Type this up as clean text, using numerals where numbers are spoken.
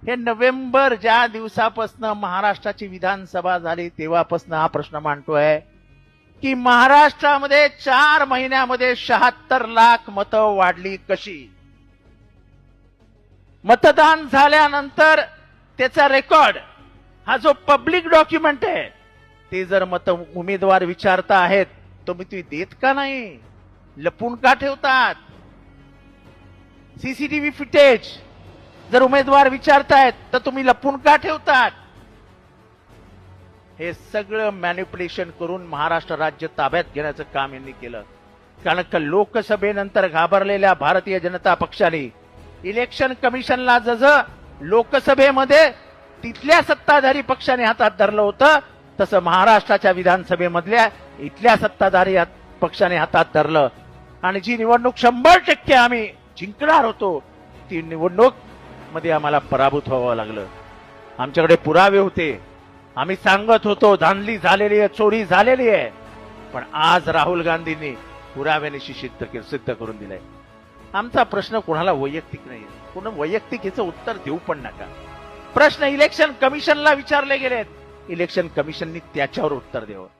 हे नोव्हेंबर ज्या दिवसापासून महाराष्ट्राची विधानसभा झाली तेव्हापासून हा प्रश्न मांडतोय की महाराष्ट्रामध्ये 4 महिन्यामध्ये 76 लाख मतं वाढली कशी. मतदान झाल्यानंतर त्याचा रेकॉर्ड हा जो पब्लिक डॉक्युमेंट आहे ते जर उमेदवार विचारता आहेत तर तुम्ही देत का नाही, लपून का ठेवतात. सीसीटीव्ही फुटेज जर उमेदवार विचारतायत तर तुम्ही लपून का ठेवतात. हे सगळं मॅनिप्युलेशन करून महाराष्ट्र राज्य ताब्यात घेण्याचं काम यांनी केलं. कारण का लोकसभेनंतर घाबरलेल्या भारतीय जनता पक्षाने इलेक्शन कमिशनला जसं लोकसभेमध्ये तिथल्या सत्ताधारी पक्षाने हातात धरलं होतं तसं महाराष्ट्राच्या विधानसभेमधल्या इथल्या सत्ताधारी पक्षाने हातात धरलं आणि जी निवडणूक 100% आम्ही जिंकणार होतो ती निवडणूक मध्ये आम्हाला पराभूत व्हावं लागलं. आमच्याकडे पुरावे होते, आम्ही सांगत होतो धांदली झालेली आहे, चोरी झालेली आहे, पण आज राहुल गांधींनी पुराव्यानिशी सिद्ध करून दिलंय. आमचा प्रश्न कोणाला वैयक्तिक नाही, कोण वैयक्तिक याचं उत्तर देऊ पण नका. प्रश्न इलेक्शन कमिशनला विचारले गेलेत, इलेक्शन कमिशननी त्याच्यावर उत्तर द्यावं.